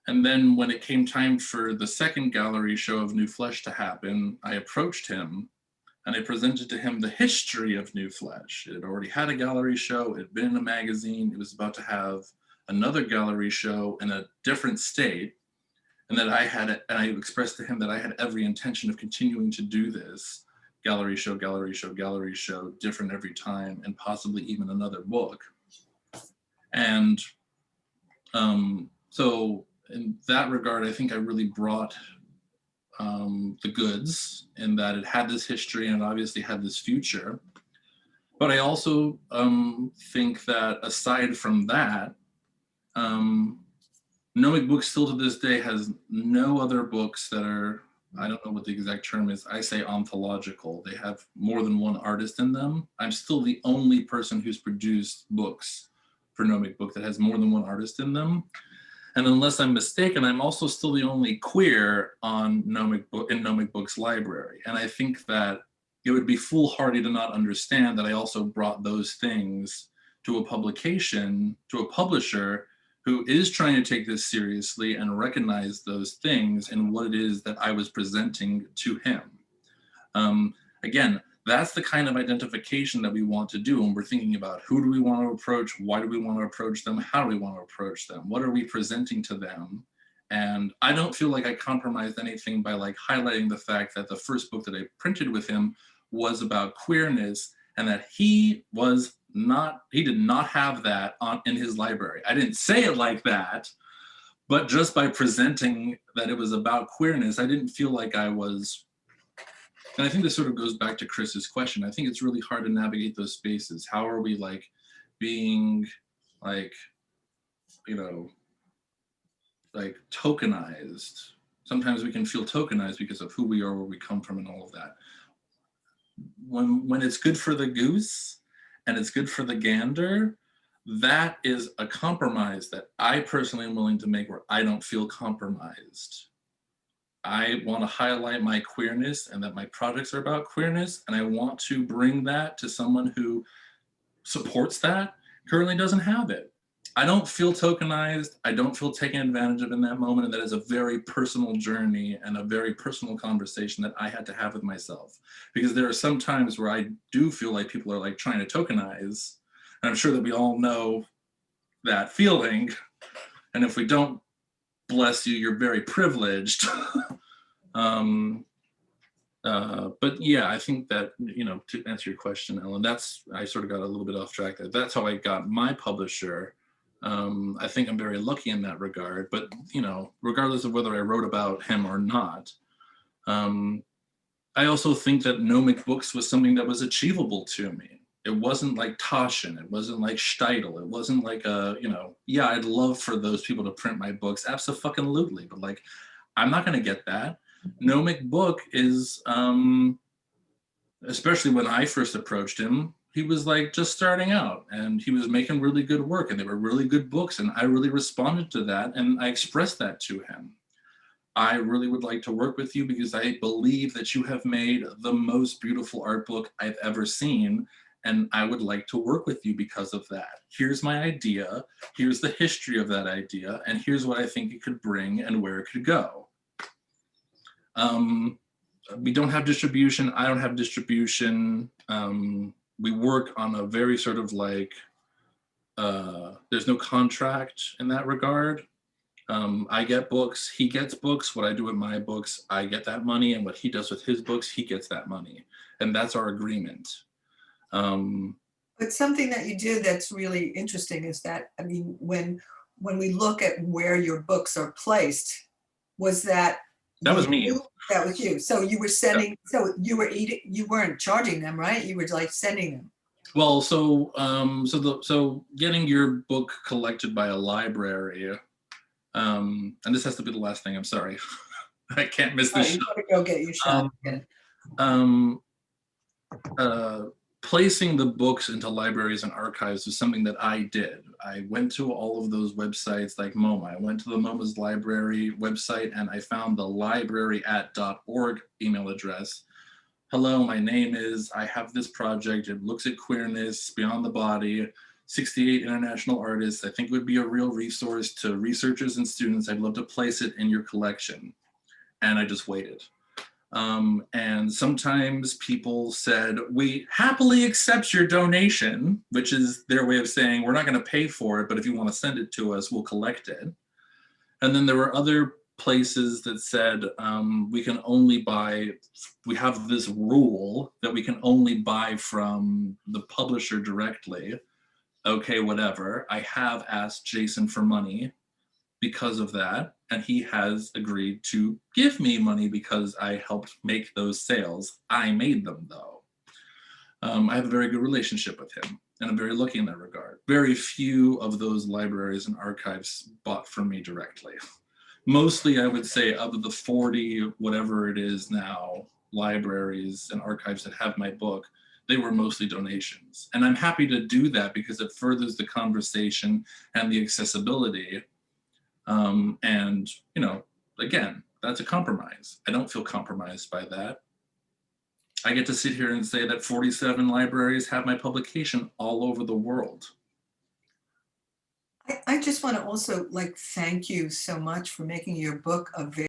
And then when it came time for the second gallery show of New Flesh to happen, I approached him and I presented to him the history of New Flesh. It had already had a gallery show, it had been in a magazine, it was about to have another gallery show in a different state. And that I expressed to him that I had every intention of continuing to do this gallery show, different every time, and possibly even another book. And so in that regard, I think I really brought the goods in that it had this history and it obviously had this future. But I also think that aside from that, Gnomic Books still to this day has no other books that are, I don't know what the exact term is, I say ontological. They have more than one artist in them. I'm still the only person who's produced books for Gnomic Book that has more than one artist in them. And unless I'm mistaken, I'm also still the only queer on Gnomic Book's library. And I think that it would be foolhardy to not understand that I also brought those things to a publication, to a publisher who is trying to take this seriously and recognize those things and what it is that I was presenting to him. Again, that's the kind of identification that we want to do when we're thinking about who do we want to approach, why do we want to approach them, how do we want to approach them, what are we presenting to them? And I don't feel like I compromised anything by like highlighting the fact that the first book that I printed with him was about queerness and that he did not have that in his library. I didn't say it like that, but just by presenting that it was about queerness, I didn't feel like I was, and I think this sort of goes back to Chris's question. I think it's really hard to navigate those spaces. How are we like being like, like tokenized? Sometimes we can feel tokenized because of who we are, where we come from and all of that. When it's good for the goose, and it's good for the gander, that is a compromise that I personally am willing to make where I don't feel compromised. I want to highlight my queerness and that my projects are about queerness, and I want to bring that to someone who supports that, currently doesn't have it. I don't feel tokenized, I don't feel taken advantage of in that moment, and that is a very personal journey and a very personal conversation that I had to have with myself. Because there are some times where I do feel like people are like trying to tokenize, and I'm sure that we all know that feeling, and if we don't, bless you, you're very privileged. But yeah, I think that, to answer your question, Ellen, I sort of got a little bit off track there. That's how I got my publisher. I think I'm very lucky in that regard, but regardless of whether I wrote about him or not, I also think that Nomic Books was something that was achievable to me. It wasn't like Taschen, it wasn't like Steidl, it wasn't like yeah, I'd love for those people to print my books, abso-fucking-lutely, but like, I'm not gonna get that. Nomic Book is, especially when I first approached him, he was like just starting out and he was making really good work and they were really good books and I really responded to that and I expressed that to him. I really would like to work with you because I believe that you have made the most beautiful art book I've ever seen and I would like to work with you because of that. Here's my idea, here's the history of that idea, and here's what I think it could bring and where it could go. We don't have distribution, I don't have distribution. We work on a very sort of like, there's no contract in that regard. I get books, he gets books, what I do with my books, I get that money, and what he does with his books, he gets that money. And that's our agreement. But something that you do that's really interesting is that, I mean, when we look at where your books are placed, was that was me. That was you. So you were sending, so you weren't charging them, right? You were like sending them. Well, so getting your book collected by a library, and this has to be the last thing, I'm sorry. I can't miss this shot. Go get your shot. Placing the books into libraries and archives was something that I did. I went to all of those websites like MoMA. I went to the MoMA's library website and I found the library@.org email address. Hello, my name is, I have this project. It looks at queerness beyond the body, 68 international artists. I think it would be a real resource to researchers and students. I'd love to place it in your collection. And I just waited. And sometimes people said, we happily accept your donation, which is their way of saying, we're not going to pay for it, but if you want to send it to us, we'll collect it. And then there were other places that said, we can only buy, we have this rule that we can only buy from the publisher directly. Okay, whatever. I have asked Jason for money because of that, and he has agreed to give me money because I helped make those sales. I made them though. I have a very good relationship with him, and I'm very lucky in that regard. Very few of those libraries and archives bought from me directly. Mostly, I would say, of the 40, whatever it is now, libraries and archives that have my book, they were mostly donations. And I'm happy to do that because it furthers the conversation and the accessibility. And, again, that's a compromise. I don't feel compromised by that. I get to sit here and say that 47 libraries have my publication all over the world. I just want to also thank you so much for making your book a very